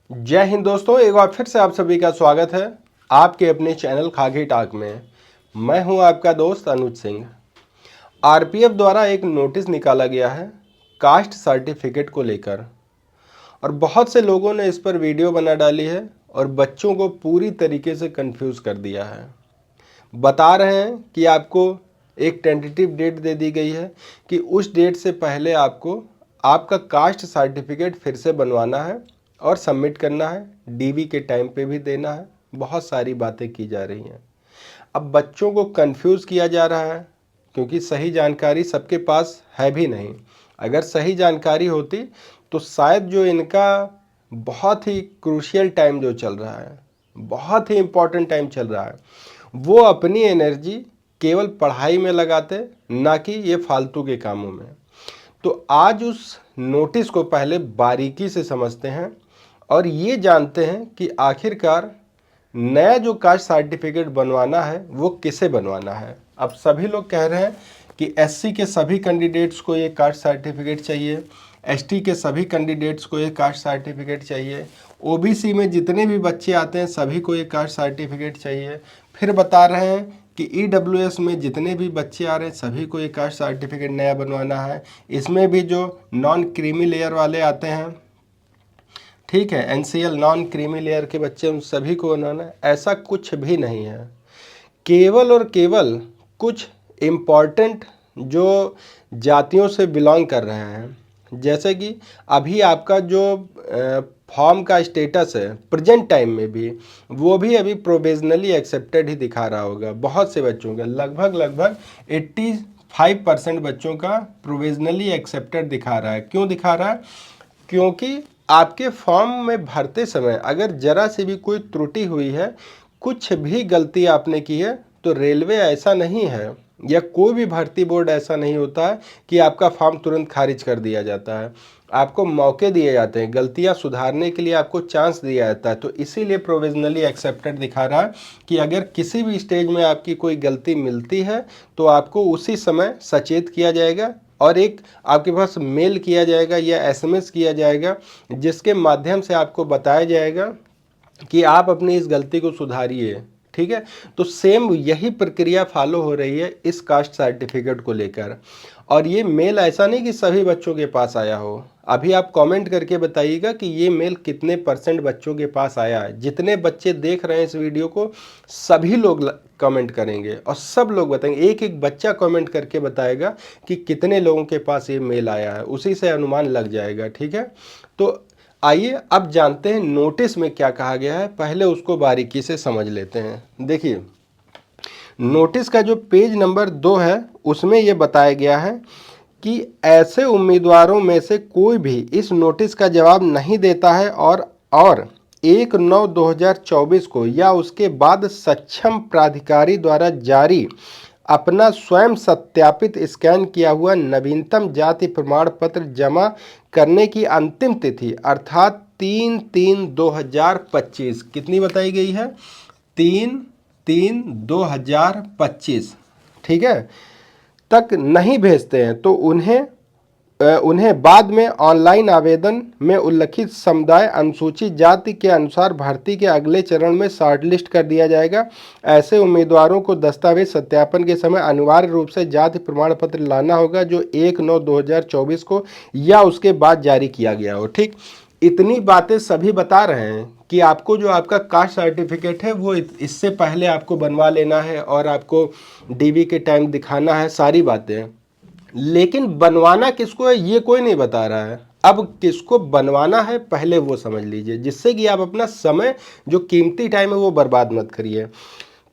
जय हिंद दोस्तों, एक बार फिर से आप सभी का स्वागत है आपके अपने चैनल खाकी टाक में। मैं हूं आपका दोस्त अनुज सिंह। आरपीएफ द्वारा एक नोटिस निकाला गया है कास्ट सर्टिफिकेट को लेकर, और बहुत से लोगों ने इस पर वीडियो बना डाली है और बच्चों को पूरी तरीके से कंफ्यूज कर दिया है। बता रहे हैं कि आपको एक टेंटेटिव डेट दे दी गई है कि उस डेट से पहले आपको आपका कास्ट सर्टिफिकेट फिर से बनवाना है और सबमिट करना है, डीवी के टाइम पे भी देना है। बहुत सारी बातें की जा रही हैं। अब बच्चों को कंफ्यूज किया जा रहा है क्योंकि सही जानकारी सबके पास है भी नहीं। अगर सही जानकारी होती तो शायद जो इनका बहुत ही क्रूशियल टाइम जो चल रहा है, बहुत ही इम्पोर्टेंट टाइम चल रहा है, वो अपनी एनर्जी केवल पढ़ाई में लगाते, ना कि ये फालतू के कामों में। तो आज उस नोटिस को पहले बारीकी से समझते हैं और ये जानते हैं कि आखिरकार नया जो कास्ट सर्टिफिकेट बनवाना है वो किसे बनवाना है। अब सभी लोग कह रहे हैं कि एससी के सभी कैंडिडेट्स को ये कास्ट सर्टिफिकेट चाहिए, एसटी के सभी कैंडिडेट्स को ये कास्ट सर्टिफिकेट चाहिए, ओबीसी में जितने भी बच्चे आते हैं सभी को ये कास्ट सर्टिफिकेट चाहिए। फिर बता रहे हैं कि ईडब्ल्यूएस में जितने भी बच्चे आ रहे हैं सभी को ये कास्ट सर्टिफिकेट नया बनवाना है। इसमें भी जो नॉन क्रीमी लेयर वाले आते हैं, ठीक है, एनसीएल नॉन क्रीमी लेयर के बच्चे, उन सभी को बनाना है। ऐसा कुछ भी नहीं है। केवल और केवल कुछ इम्पॉर्टेंट जो जातियों से बिलोंग कर रहे हैं, जैसे कि अभी आपका जो फॉर्म का स्टेटस है प्रेजेंट टाइम में भी, वो भी अभी प्रोविजनली एक्सेप्टेड ही दिखा रहा होगा। बहुत से बच्चों का लगभग 85% बच्चों का प्रोविजनली एक्सेप्टेड दिखा रहा है। क्यों दिखा रहा है? क्योंकि आपके फॉर्म में भरते समय अगर जरा से भी कोई त्रुटि हुई है, कुछ भी गलती आपने की है, तो रेलवे ऐसा नहीं है या कोई भी भर्ती बोर्ड ऐसा नहीं होता है कि आपका फॉर्म तुरंत खारिज कर दिया जाता है। आपको मौके दिए जाते हैं, गलतियां सुधारने के लिए आपको चांस दिया जाता है। तो इसीलिए प्रोविजनली एक्सेप्टेड दिखा रहा है कि अगर किसी भी स्टेज में आपकी कोई गलती मिलती है तो आपको उसी समय सचेत किया जाएगा और एक आपके पास मेल किया जाएगा या एसएमएस किया जाएगा, जिसके माध्यम से आपको बताया जाएगा कि आप अपनी इस गलती को सुधारिए। ठीक है, तो सेम यही प्रक्रिया फॉलो हो रही है इस कास्ट सर्टिफिकेट को लेकर। और ये मेल ऐसा नहीं कि सभी बच्चों के पास आया हो। अभी आप कमेंट करके बताइएगा कि ये मेल कितने % बच्चों के पास आया है। जितने बच्चे देख रहे हैं इस वीडियो को, सभी लोग कमेंट करेंगे और सब लोग बताएंगे। एक एक बच्चा कमेंट करके बताएगा कि कितने लोगों के पास ये मेल आया है, उसी से अनुमान लग जाएगा। ठीक है, तो आइए अब जानते हैं नोटिस में क्या कहा गया है। पहले उसको बारीकी से समझ लेते हैं। देखिए, नोटिस का जो पेज नंबर 2 है उसमें यह बताया गया है कि ऐसे उम्मीदवारों में से कोई भी इस नोटिस का जवाब नहीं देता है और 1/9/2024 को या उसके बाद सक्षम प्राधिकारी द्वारा जारी अपना स्वयं सत्यापित स्कैन किया हुआ नवीनतम जाति प्रमाण पत्र जमा करने की अंतिम तिथि अर्थात 3/3/2025, कितनी बताई गई है? 3/3/2025, ठीक है, तक नहीं भेजते हैं तो उन्हें बाद में ऑनलाइन आवेदन में उल्लिखित समुदाय अनुसूचित जाति के अनुसार भर्ती के अगले चरण में शॉर्टलिस्ट कर दिया जाएगा। ऐसे उम्मीदवारों को दस्तावेज सत्यापन के समय अनिवार्य रूप से जाति प्रमाण पत्र लाना होगा जो 1/9/2024 को या उसके बाद जारी किया गया हो। ठीक, इतनी बातें सभी बता रहे हैं कि आपको जो आपका कास्ट सर्टिफिकेट है वो इससे पहले आपको बनवा लेना है और आपको डीवी के टाइम दिखाना है, सारी बातें। लेकिन बनवाना किसको है ये कोई नहीं बता रहा है। अब किसको बनवाना है पहले वो समझ लीजिए, जिससे कि आप अपना समय जो कीमती टाइम है वो बर्बाद मत करिए।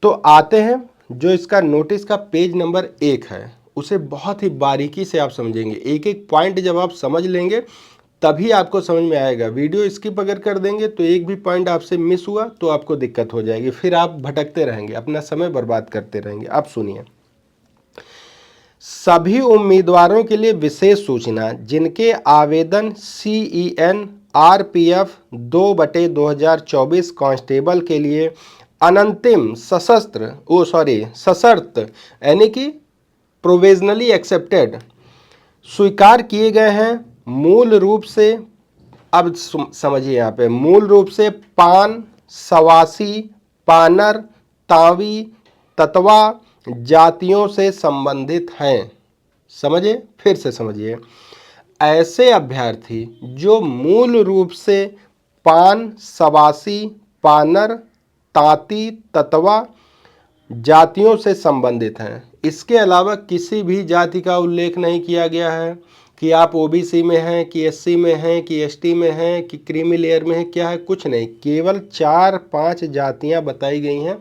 तो आते हैं, जो इसका नोटिस का पेज नंबर 1 है उसे बहुत ही बारीकी से आप समझेंगे। एक एक पॉइंट जब आप समझ लेंगे तभी आपको समझ में आएगा। वीडियो स्किप अगर कर देंगे तो एक भी पॉइंट आपसे मिस हुआ तो आपको दिक्कत हो जाएगी, फिर आप भटकते रहेंगे, अपना समय बर्बाद करते रहेंगे। अब सुनिए, सभी उम्मीदवारों के लिए विशेष सूचना, जिनके आवेदन CEN RPF 2/2024 कांस्टेबल के लिए अनंतिम सशर्त यानी कि प्रोविजनली एक्सेप्टेड स्वीकार किए गए हैं, मूल रूप से अब समझिए यहाँ पे मूल रूप से पान, सवासी, पानर, तावी, ततवा जातियों से संबंधित हैं। समझे, फिर से समझिए, ऐसे अभ्यर्थी जो मूल रूप से पान, सवासी, पानर, तांती, ततवा जातियों से संबंधित हैं। इसके अलावा किसी भी जाति का उल्लेख नहीं किया गया है कि आप ओबीसी में हैं, कि एससी में हैं, कि एसटी में हैं, कि क्रीमी लेयर में हैं, क्या है, कुछ नहीं। केवल 4-5 जातियां बताई गई हैं।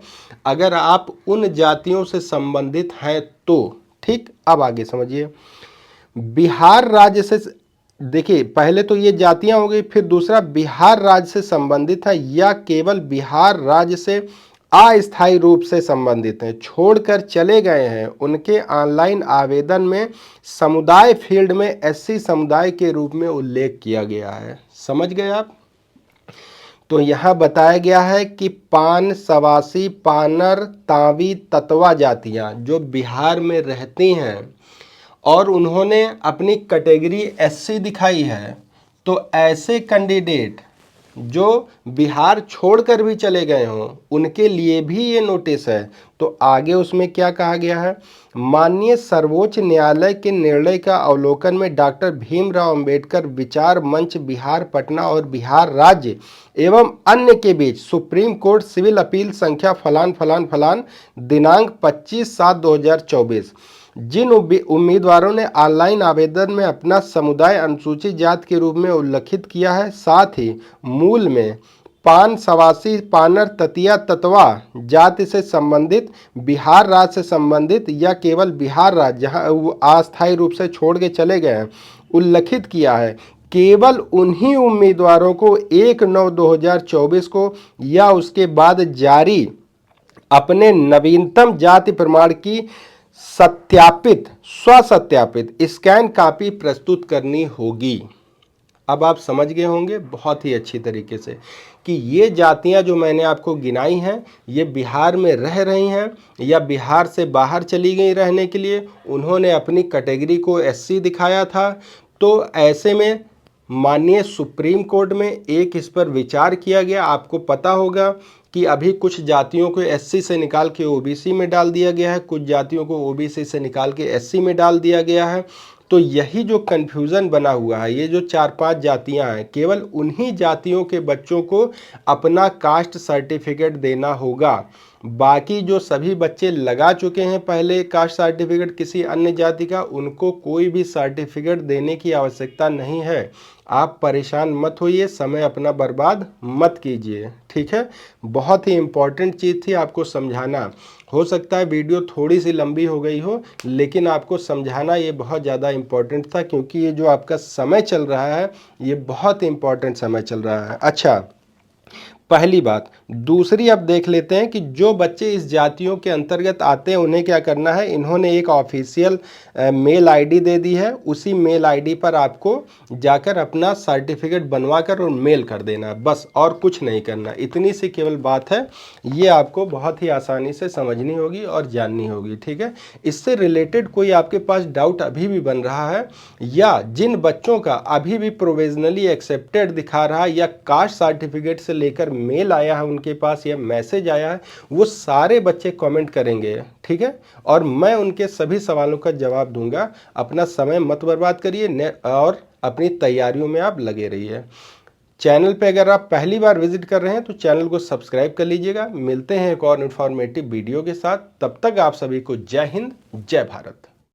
अगर आप उन जातियों से संबंधित हैं तो ठीक। अब आगे समझिए, बिहार राज्य से, देखिए पहले तो ये जातियां हो गई, फिर दूसरा बिहार राज्य से संबंधित है या केवल बिहार राज्य से अस्थायी रूप से संबंधित हैं, छोड़कर चले गए हैं, उनके ऑनलाइन आवेदन में समुदाय फील्ड में एससी समुदाय के रूप में उल्लेख किया गया है। समझ गए आप? तो यहाँ बताया गया है कि पान, सवासी, पानर, तावी, ततवा जातियाँ जो बिहार में रहती हैं और उन्होंने अपनी कैटेगरी एससी दिखाई है, तो ऐसे कैंडिडेट जो बिहार छोड़कर भी चले गए हों उनके लिए भी ये नोटिस है। तो आगे उसमें क्या कहा गया है, माननीय सर्वोच्च न्यायालय के निर्णय का अवलोकन में डॉक्टर भीमराव अंबेडकर विचार मंच बिहार पटना और बिहार राज्य एवं अन्य के बीच सुप्रीम कोर्ट सिविल अपील संख्या फलान फलान फलान दिनांक 25/7/2024 जिन उम्मीदवारों ने ऑनलाइन आवेदन में अपना समुदाय अनुसूचित जाति के रूप में उल्लिखित किया है, साथ ही मूल में पान, सवासी, पानर, ततिया, ततवा जाति से संबंधित, बिहार राज्य से संबंधित या केवल बिहार राज्य जहां वो अस्थायी रूप से छोड़ के चले गए हैं उल्लिखित किया है, केवल उन्हीं उम्मीदवारों को 1/9/2024 को या उसके बाद जारी अपने नवीनतम जाति प्रमाण की सत्यापित स्वसत्यापित स्कैन कॉपी प्रस्तुत करनी होगी। अब आप समझ गए होंगे बहुत ही अच्छी तरीके से कि ये जातियां जो मैंने आपको गिनाई हैं ये बिहार में रह रही हैं या बिहार से बाहर चली गई रहने के लिए, उन्होंने अपनी कैटेगरी को एससी दिखाया था। तो ऐसे में माननीय सुप्रीम कोर्ट में एक इस पर विचार किया गया। आपको पता होगा कि अभी कुछ जातियों को एससी से निकाल के ओबीसी में डाल दिया गया है, कुछ जातियों को ओबीसी से निकाल के एससी में डाल दिया गया है। तो यही जो कन्फ्यूज़न बना हुआ है, ये जो 4-5 जातियां हैं, केवल उन्हीं जातियों के बच्चों को अपना कास्ट सर्टिफिकेट देना होगा। बाकी जो सभी बच्चे लगा चुके हैं पहले कास्ट सर्टिफिकेट किसी अन्य जाति का, उनको कोई भी सर्टिफिकेट देने की आवश्यकता नहीं है। आप परेशान मत होइए, समय अपना बर्बाद मत कीजिए, ठीक है। बहुत ही इम्पॉर्टेंट चीज़ थी आपको समझाना। हो सकता है वीडियो थोड़ी सी लंबी हो गई हो, लेकिन आपको समझाना ये बहुत ज़्यादा इम्पॉर्टेंट था, क्योंकि ये जो आपका समय चल रहा है ये बहुत इम्पॉर्टेंट समय चल रहा है। अच्छा, पहली बात। दूसरी अब देख लेते हैं कि जो बच्चे इस जातियों के अंतर्गत आते हैं उन्हें क्या करना है। इन्होंने एक ऑफिशियल मेल आईडी दे दी है, उसी मेल आईडी पर आपको जाकर अपना सर्टिफिकेट बनवा कर और मेल कर देना, बस और कुछ नहीं करना। इतनी सी केवल बात है, ये आपको बहुत ही आसानी से समझनी होगी और जाननी होगी, ठीक है। इससे रिलेटेड कोई आपके पास डाउट अभी भी बन रहा है या जिन बच्चों का अभी भी प्रोविजनली एक्सेप्टेड दिखा रहा है या कास्ट सर्टिफिकेट से लेकर मेल आया है उनके पास या मैसेज आया है, वो सारे बच्चे कमेंट करेंगे, ठीक है। और मैं उनके सभी सवालों का जवाब दूंगा। अपना समय मत बर्बाद करिए और अपनी तैयारियों में आप लगे रहिए। चैनल पे अगर आप पहली बार विजिट कर रहे हैं तो चैनल को सब्सक्राइब कर लीजिएगा। मिलते हैं एक और इन्फॉर्मेटिव वीडियो के साथ, तब तक आप सभी को जय हिंद, जय भारत।